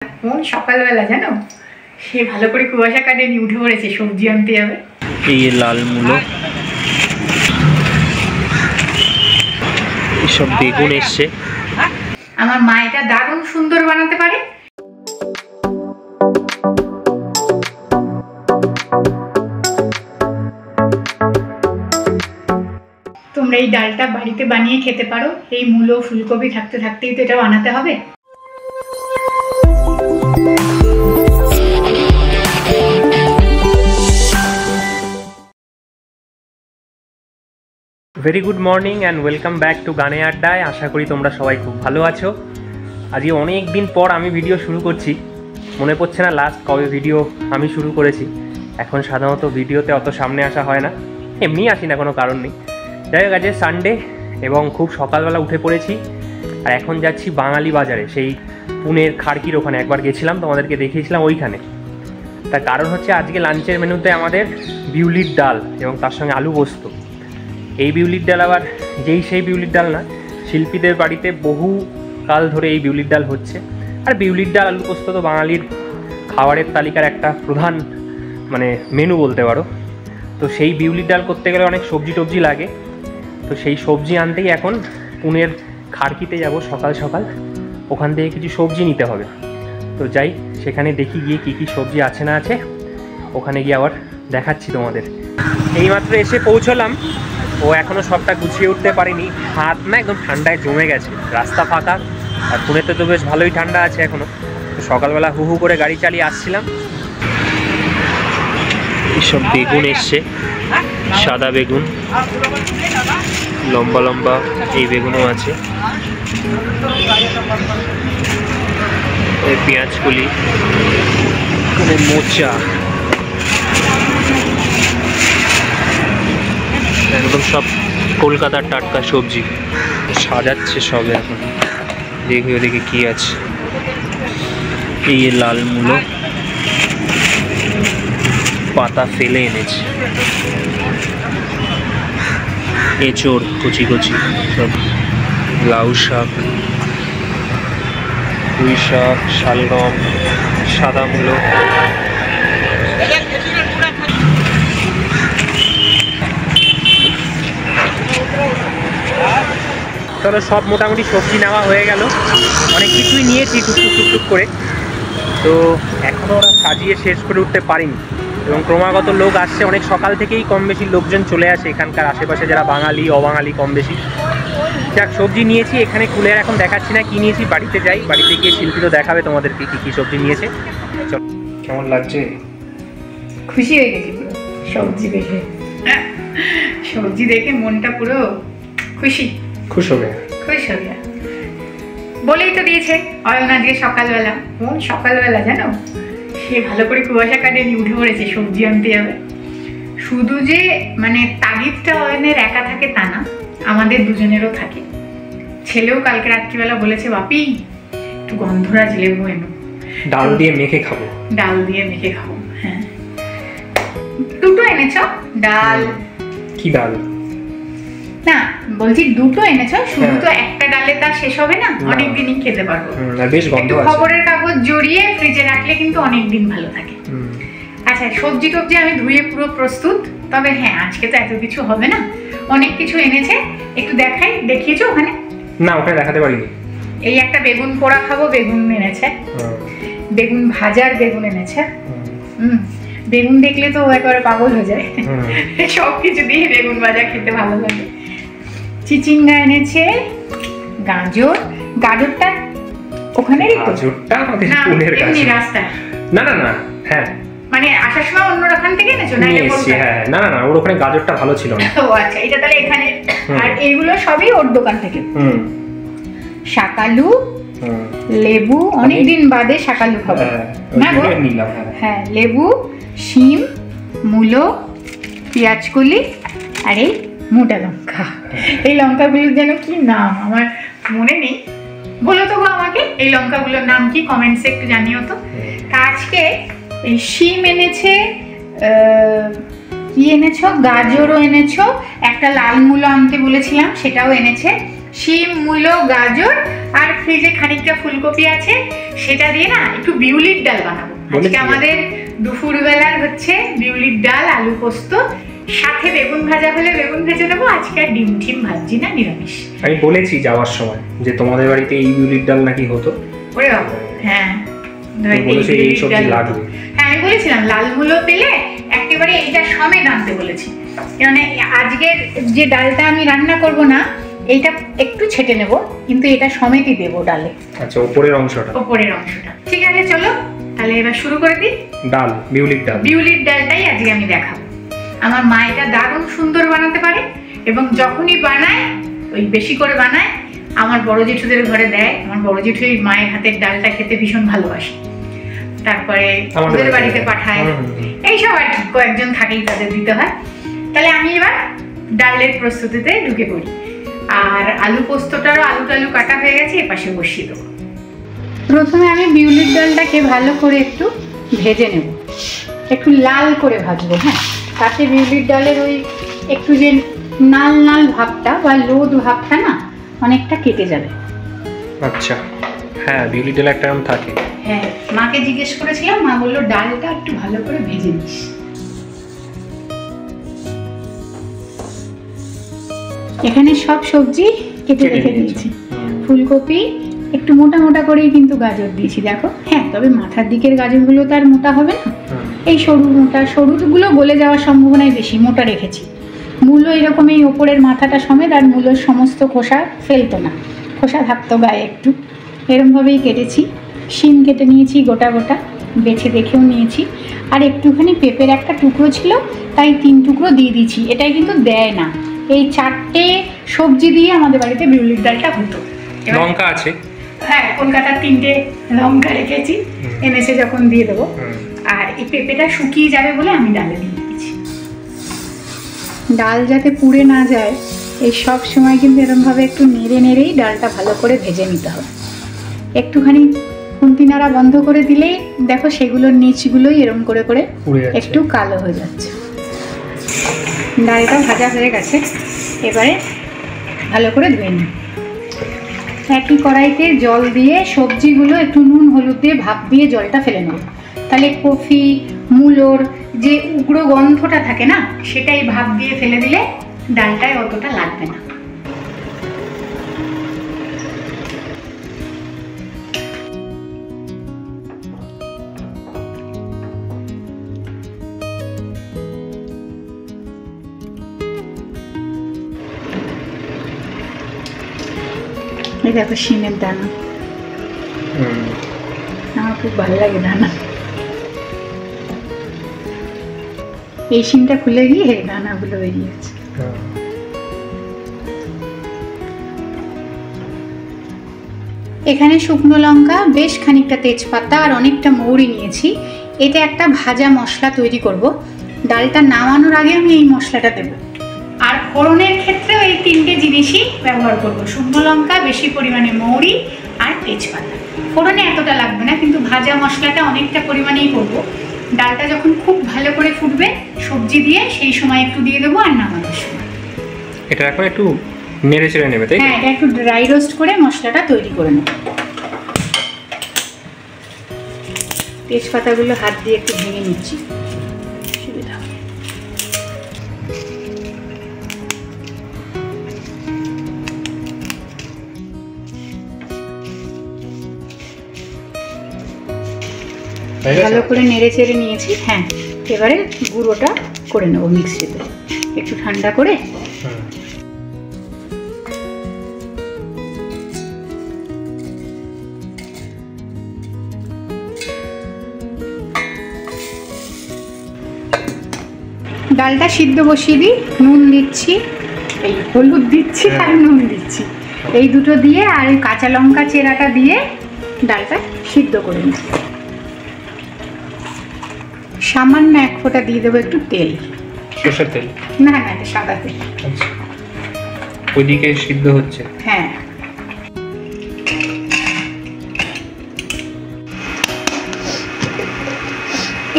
কোন সকালবেলা জানো, সে ভালো করে কুয়াশা কাটিয়ে নিয়ে উঠে পড়েছে, সবজি আনতে যাবে। এই লাল মূলো, এসব বেগুন এসছে। আমার মা এটা দারুণ সুন্দর বানাতে পারে। তোমরা এই ডালটা বাড়িতে বানিয়ে খেতে পারো। এই মূলো ফুলকপি থাকতে থাকতেই তো এটা বানাতে হবে। Very good morning and welcome back to গানে আড্ডায়। আশা করি তোমরা সবাই খুব ভালো আছো। আজকে অনেক দিন পর আমি ভিডিও শুরু করছি। মনে পড়ছে না লাস্ট কবে ভিডিও আমি শুরু করেছি। এখন সাধারণত ভিডিওতে অত সামনে আসা হয় না, এমনি আসি না, কোনো কারণ নেই। যাই হোক, আজকে সানডে এবং খুব সকালবেলা উঠে পড়েছি আর এখন যাচ্ছি বাঙালি বাজারে। সেই পুনের খাড়কির ওখানে একবার গেছিলাম, তোমাদেরকে দেখিয়েছিলাম ওইখানে। তার কারণ হচ্ছে আজকে লাঞ্চের মেনুতে আমাদের বিউলির ডাল এবং তার সঙ্গে আলু পোস্ত। এই বিউলির ডাল আবার সেই বিউলির ডাল না, শিল্পীদের বাড়িতে বহু কাল ধরে এই বিউলির ডাল হচ্ছে। আর বিউলির ডাল আলু পোস্ত তো বাঙালির খাবারের তালিকার একটা প্রধান মেনু বলতে পারো। তো সেই বিউলির ডাল করতে গেলে অনেক সবজি টবজি লাগে। তো সেই সবজি আনতেই এখন পুনের খাড়কিতে যাব সকাল সকাল। ওখান থেকে কিছু সবজি নিতে হবে। তো যাই, সেখানে দেখি গিয়ে কী কী সবজি আছে না আছে, ওখানে গিয়ে আবার দেখাচ্ছি তোমাদের। এইমাত্র এসে পৌঁছলাম, ও এখনও সবটা গুছিয়ে উঠতে পারিনি। হাত না একদম ঠান্ডায় জমে গেছে, রাস্তা ফাঁকা। আর পুনেতে তো বেশ ভালোই ঠান্ডা আছে এখনও। তো সকালবেলা হু হু করে গাড়ি চালিয়ে আসছিলাম। এসব বেগুন এসছে, সাদা বেগুন, লম্বা লম্বা এই বেগুনও আছে, পেঁয়াজ কলি, মোচা, একদম সব কলকাতার টাটকা সবজি সাজাচ্ছে সব। এখন দেখি ওদিকে কি আছে। এই লাল মূলো পাতা ফেলে এনেছে, এঁচড় কচি কচি সব, লাউ শাক, পুঁই শাক, শালগম, সাদা মূলো। তাহলে সব মোটামুটি সবজি নেওয়া হয়ে গেল, অনেক কিছুই নিয়েছি টুকটুক টুকটুক করে। তো এখনও ওরা সাজিয়ে শেষ করে উঠতে পারিনি এবং ক্রমাগত লোক আসছে। অনেক সকাল থেকেই কম বেশি লোকজন চলে আসে এখানকার আশেপাশে, যারা বাঙালি অবাঙালি কম বেশি। যাক, সবজি নিয়েছি, এখানে খুলে এখন দেখাচ্ছি না কি নিয়েছি। বাড়িতে যাই, বাড়িতে গিয়ে শিল্পী তো দেখাবে তোমাদেরকে কী কী সবজি নিয়েছে। চল, কেমন লাগছে? খুশি হয়ে গেছি পুরো সবজি দেখে। সবজি দেখে মনটা পুরো খুশি হবে। বলেই তো দিয়েছে অয়ন আজকে সকালবেলা। কোন সকালবেলা জানো, সে ভালো করে কুয়াশা কাটিয়ে নিয়ে উঠে পড়েছে, সবজি আনতে যাবে। শুধু যে তাগিদটা অয়নের একা থাকে তা না, আমাদের দুজনেরও থাকে। ছেলেও কালকে রাত্রিবেলা বলেছে, বাপি একটু গন্ধরাজ লেবু এনো, ডাল দিয়ে মেখে খাবো। হ্যাঁ, দুটো এনেছ ডাল? কি ডাল? না, বলছি দুটো এনেছ, শুধু তো একটা ডালে তা শেষ হবে না, অনেক দিনই খেতে পারবো। একটু খবরের কাগজ জড়িয়ে ফ্রিজে রাখলে কিন্তু অনেক দিন ভালো থাকে। আচ্ছা, সবজি টবজি আমি ধুয়ে পুরো প্রস্তুত। তবে হ্যাঁ, আজকে তো এত কিছু হবে না, অনেক কিছু এনেছে। একটু দেখাই, দেখিয়েছো ওখানে? না, ওখানে দেখাতে পারিনি। এই একটা বেগুন পোড়া খাবো, বেগুন এনেছে, বেগুন ভাজার বেগুন এনেছে। বেগুন দেখলে তো একেবারে পাগল হয়ে যায়। সবকিছু দিয়ে বেগুন ভাজা খেতে ভালো লাগে। চিচিঙ্গা এনেছে, গাজরটা ওখানেরই তো? গাজরটা আমাদের পুনের কাছে, রাস্তায়। না, হ্যাঁ, আসার সময় অন্য দোকান থেকে এনেছো না? হ্যাঁ, না, ওর ওখানে গাজরটা ভালো ছিল না। ও আচ্ছা, এটা তাহলে এখানে। আর এইগুলো সবই ওর দোকান থেকে। শাকালু, লেবু, অনেকদিন বাদে শাকালু খাবো। হ্যাঁ, লেবু, শিম, মূলো, পেঁয়াজ কলি আর এই মোটা লঙ্কা। এই লঙ্কাগুলোর যেন কি নাম আমার মনে নেই, বলো তো আমাকে এই লঙ্কাগুলোর নাম কি, কমেন্টসে একটু জানিও তো। আজকে এই শিম এনেছে, কি এনেছো, গাজরও এনেছো, একটা লাল মূলো আনতে বলেছিলাম সেটাও এনেছে। শিম, মূলো, গাজর আর ফ্রিজে খানিকটা ফুলকপি আছে। সেটা দিয়ে না একটু বিউলির ডাল বানাবো আজকে। আমাদের দুপুরবেলার হচ্ছে বিউলির ডাল, আলু পোস্ত, সাথে বেগুন ভাজা হলে বেগুন ভেজে দেবো। আজকে আর ডিম টিম ভাজি না, নিরামিষ। আমি বলেছি যাওয়ার সময় যে তোমাদের বাড়িতে এই বিউলির ডাল নাকি হতো। ওরে বাবা, হ্যাঁ এই সবজি লাগবে। হ্যাঁ আমি বলেছিলাম লাল মূলো পেলে একেবারে এইটা সমেত আনতে বলেছি। মানে আজকের যে ডালটা আমি রান্না করব না, এইটা একটু ছেটে নেব, কিন্তু এটা সমেতই দেবো ডালে। আচ্ছা, উপরের অংশটা? উপরের অংশটা। ঠিক আছে, চলো তাহলে এবার শুরু করে দিই। ডাল, বিউলির ডাল। বিউলির ডালটাই আজকে আমি দেখাবো। আমার মা এটা দারুণ সুন্দর বানাতে পারে, এবং যখনই বানায়, ওই বেশি করে বানায়, আমার বড় জেঠুদের ঘরে দেয়। আমার বড় জেঠু এই মায়ের হাতের ডালটা খেতে ভীষণ ভালোবাসে, তারপরে ওদের বাড়িতে পাঠায়। এইসব আর কি, কয়েকজন থাকেই, তাদের দিতে হয়। তাহলে আমি এবার ডালের প্রস্তুতিতে ঢুকে পড়ি। আর আলু পোস্তটারও আলু টালু কাটা হয়ে গেছে, এপাশে বসিয়ে দেবো। প্রথমে আমি বিউলির ডালটাকে ভালো করে একটু ভেজে নেব, একটু লাল করে ভাজবো। হ্যাঁ, তাতে বিউলির ডালের ওই একটু যে নাল নাল ভাবটা বা লোদ ভাবটা না অনেকটা কেটে যাবে। আচ্ছা, হ্যাঁ বিউলির ডাল একটা রকম থাকে। হ্যাঁ, মাকে জিজ্ঞেস করেছিলাম, মা বললো ডালটা একটু ভালো করে ভেজে নিস। এখানে সব সবজি কেটে রেখে দিয়েছি। ফুলকপি একটু মোটা মোটা করেই কিন্তু গাজর দিয়েছি, দেখো। হ্যাঁ, তবে মাথার দিকের গাজরগুলো তো আর মোটা হবে না, এই সরু মোটা, সরুগুলো গলে যাওয়ার সম্ভাবনাই বেশি, মোটা রেখেছি। মূলো এরকম এই ওপরের মাথাটা সমেত, আর মূলোর সমস্ত খোসা ফেলতো না, খোসা থাকতো গায়ে একটু, এরমভাবেই কেটেছি। শিম কেটে নিয়েছি গোটা গোটা, বেছে দেখেও নিয়েছি। আর একটুখানি পেঁপের একটা টুকরো ছিল, তাই 3 টুকরো দিয়ে দিয়েছি। এটাই কিন্তু দেয় না, এই 4টে সবজি দিয়ে আমাদের বাড়িতে বিউলির ডালটা হতো। লঙ্কা আছে? হ্যাঁ, কলকাতার 3টে লঙ্কা রেখেছি, এনেছে যখন দিয়ে দেবো। আর এই পেঁপেটা শুকিয়ে যাবে বলে আমি ডালে দিয়ে দিয়েছি। ডাল যাতে পুড়ে না যায়, এই সব সময় কিন্তু এরমভাবে একটু নেড়ে নেড়েই ডালটা ভালো করে ভেজে নিতে হবে। একটুখানি খুন্তি নাড়া বন্ধ করে দিলেই দেখো সেগুলোর নিচগুলোই এরম করে করে একটু কালো হয়ে যাচ্ছে। ডালটা ভাজা হয়ে গেছে, এবারে ভালো করে ধুয়ে নিই। একই কড়াইতে জল দিয়ে সবজিগুলো একটু নুন হলুদ দিয়ে ভাপ দিয়ে জলটা ফেলে নেব। তাহলে কফি মূলোর যে উগ্র গন্ধটা থাকে না, সেটাই ভাপ দিয়ে ফেলে দিলে ডালটায় অতটা লাগবে না। এই দেখো শিমের দানা, আমার খুব ভালো লাগে দানা। এই শিমটা খুলে গিয়ে দানাগুলো বেরিয়েছে। এখানে শুকনো লঙ্কা, বেশ খানিকটা তেজপাতা আর অনেকটা মৌরি নিয়েছি। এটা একটা ভাজা মশলা তৈরি করব। ডালটা নামানোর আগে আমি এই মশলাটা দেব। আর ফোড়নের ক্ষেত্রেও এই 3টে জিনিসই ব্যবহার করব, শুকনো লঙ্কা, বেশি পরিমাণে মৌরি আর তেজপাতা। ফোড়নে এতটা লাগবে না, কিন্তু ভাজা মশলাটা অনেকটা পরিমাণেই করব। ডালটা যখন খুব ভালো করে ফুটবে সবজি দিয়ে, সেই সময় একটু দিয়ে দেবো, আর নামানোর সময়। এটা এখন একটু নেড়ে চেড়ে নেবে, তাই? হ্যাঁ, এটা একটু ড্রাই রোস্ট করে মশলাটা তৈরি করে নেব। তেজপাতাগুলো হাত দিয়ে একটু ভেঙে নিচ্ছি, সুবিধা হবে। ভালো করে নেড়ে চেড়ে নিয়েছি। হ্যাঁ, এবারে গুঁড়োটা করে নেবো মিক্সিতে, একটু ঠান্ডা করে। ডালটা সিদ্ধ বসিয়ে দিই, নুন দিচ্ছি, এই হলুদ দিচ্ছি আর নুন দিচ্ছি, এই দুটো দিয়ে, আর এই কাঁচা লঙ্কা চেরাটা দিয়ে ডালটা সিদ্ধ করে নিই। সামান্য 1 ফোঁটা দিয়ে দেবো একটু তেল। সরষের তেল? না না, এটা সাদা তেল। আচ্ছা, ওইদিকে সিদ্ধ হচ্ছে। হ্যাঁ,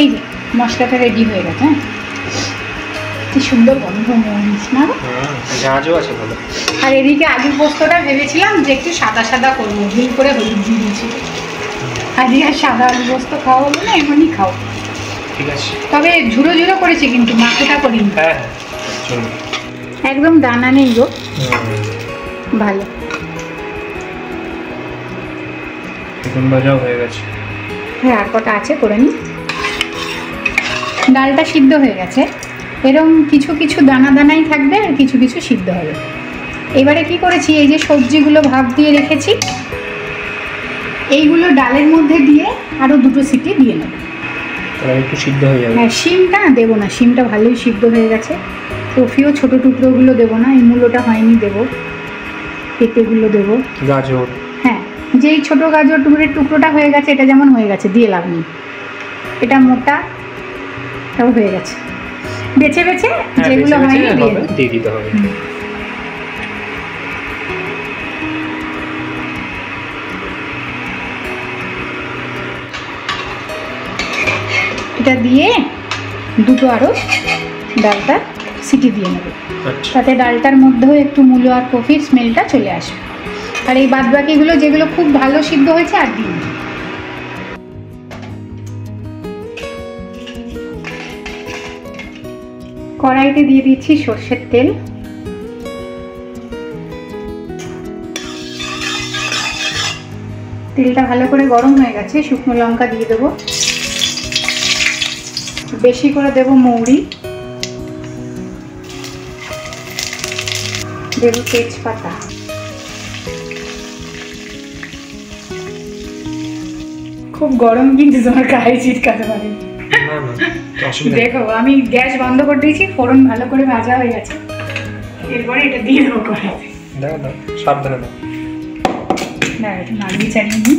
এই যে মশলাটা রেডি হয়ে গেছে। হ্যাঁ, কি সুন্দর গন্ধ মরিচ না? ঝাঁঝও আছে ভালো। আর এদিকে আলু পোস্তটা ভেবেছিলাম যে একটু সাদা সাদা করবো, ভুল করে হলুদ দিয়ে দিয়েছি। আজকে আর সাদা আলু পোস্ত খাওয়া হলো না, এমনই খাও। ঠিক আছে, তবে ঝুড়ো ঝুড়ো করেছি কিন্তু মাখোটা করিনি। হ্যাঁ একদম দানা নেই গো, ভালো। বেগুন ভাজাও হয়ে গেছে। হ্যাঁ, আর কটা আছে করে নি। ডালটা সিদ্ধ হয়ে গেছে, এরকম কিছু কিছু দানা দানাই থাকবে আর কিছু কিছু সিদ্ধ হবে। এবারে কি করেছি, এই যে সবজিগুলো ভাপ দিয়ে রেখেছি, এইগুলো ডালের মধ্যে দিয়ে আরও 2টো সিটি দিয়ে নেব, একটু সিদ্ধ হয়ে যাবে। হ্যাঁ, শিমটা দেবো না, শিমটা ভালোই সিদ্ধ হয়ে গেছে। কফিও ছোটো টুকরোগুলো দেবো না, এই মূলোটা হয়নি দেবো, পেঁপেগুলো দেবো, গাজর, হ্যাঁ যেই ছোটো গাজর টুকরের টুকরোটা হয়ে গেছে, এটা যেমন হয়ে গেছে দিয়ে লাভ নেই, এটা মোটা তাও হয়ে গেছে। বেছে বেছে যেগুলো হয়নি দিয়ে দিতে হবে। এটা দিয়ে 2টো আরও ডালটা সিটি দিয়ে নেবে, তাতে ডালটার মধ্যেও একটু মূলো আর কফির স্মেলটা চলে আসবে। আর এই বাদবাকিগুলো যেগুলো খুব ভালো সিদ্ধ হয়েছে আর দিন। কড়াইতে দিয়ে দিচ্ছি সর্ষের তেল, তেলটা ভালো করে গরম হয়ে গেছে। শুকনো লঙ্কা দিয়ে দেবো, বেশি করে দেবো মৌরি, দেব তেজপাতা, খুব গরম কিন্তু তোমার গায়ে চিটকাতে পারে। দেখো আমি গ্যাস বন্ধ করে দিয়েছি, ফোড়ন ভালো করে ভাজা হয়ে গেছে, এরপরে এটা দিয়ে দেবো কড়াইতে। সাবধানে দাও, না একটু নাড়িয়ে চাড়িয়ে নিই।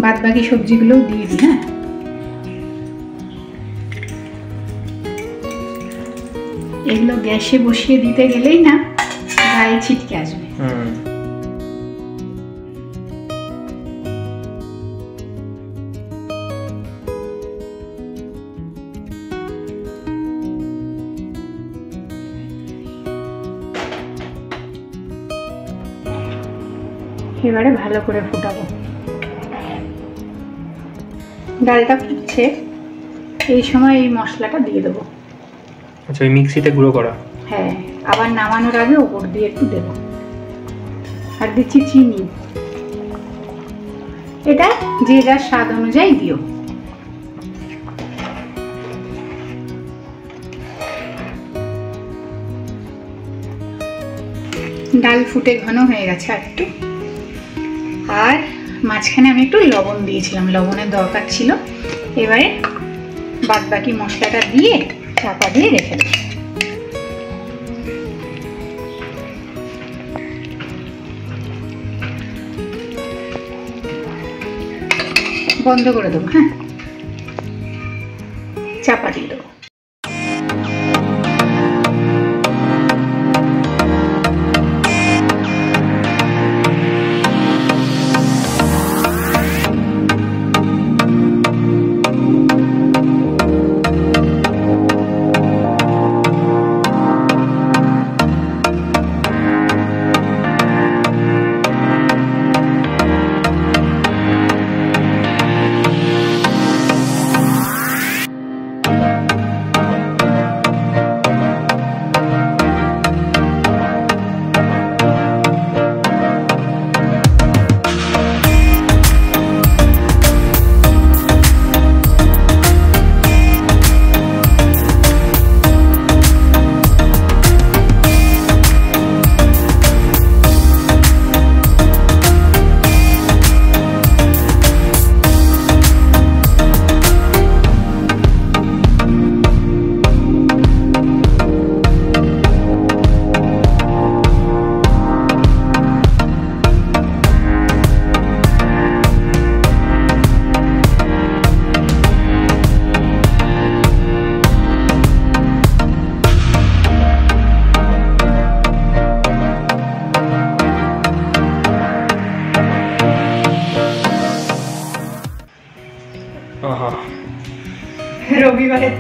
বাদ বাকি সবজিগুলোও দিয়ে দিই। হ্যাঁ, এগুলো গ্যাসে বসিয়ে দিতে গেলেই না গায়ে ছিটকে আসবে। এবারে ভালো করে ফুটাবো। ডালটা ফুটছে, এই সময় এই মশলাটা দিয়ে দেবো। আচ্ছা, ওই মিক্সিতে গুঁড়ো করা? হ্যাঁ, আবার নামানোর আগে ওপর দিয়ে একটু দেবো। আর দিচ্ছি চিনি, এটা যে যার স্বাদ অনুযায়ী দিও। ডাল ফুটে ঘন হয়ে গেছে একটু, আর মাঝখানে আমি একটু লবণ দিয়েছিলাম, লবণের দরকার ছিল। এবারে বাদ বাকি মশলাটা দিয়ে চাপা দিয়ে রেখে দেবো। বন্ধ করে দেবো। হ্যাঁ, চাপা দিয়ে দেবো।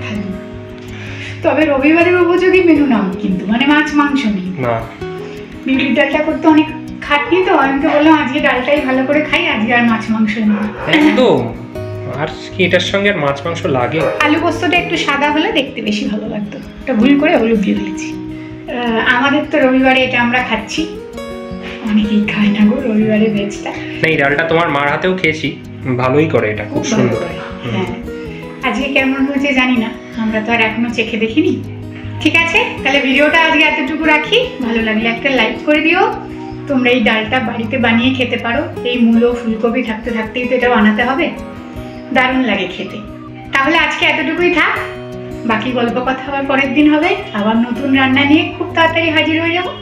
থালি। তবে রবিবারের উপযোগী মেনু নাও কিন্তু, মানে মাছ মাংস নেই। না, বিউলির ডালটা করতে অনেক খাটনি, তো আমি তো বললাম আজকে ডালটাই ভালো করে খাই, আজকে আর মাছ মাংস নেই। একদম। আর কি এটার সঙ্গে মাছ মাংস লাগে? আলু পোস্তটা একটু সাদা হলে দেখতে বেশি ভালো লাগতো, এটা ভুল করে হলুদ দিয়ে দিয়েছি। আমাদের তো রবিবারে এটা আমরা খাচ্ছি, অনেকেই খায় না গো রবিবারে ভেজটা। না, এই ডালটা তোমার মার হাতেও খেয়েছি, ভালোই করে এটা, খুব সুন্দর। হ্যাঁ, আজকে কেমন হয়েছে জানি না, আমরা তো আর এখনো চেখে দেখিনি। ঠিক আছে, তাহলে ভিডিওটা আজকে এতটুকু রাখি। ভালো লাগলে একটা লাইক করে দিও। তোমরা এই ডালটা বাড়িতে বানিয়ে খেতে পারো, এই মূলো ফুলকপি থাকতে থাকতেই তো এটা বানাতে হবে, দারুণ লাগে খেতে। তাহলে আজকে এতটুকুই থাক, বাকি গল্প কথা আবার পরের দিন হবে। আবার নতুন রান্না নিয়ে খুব তাড়াতাড়ি হাজির হয়ে যাবো।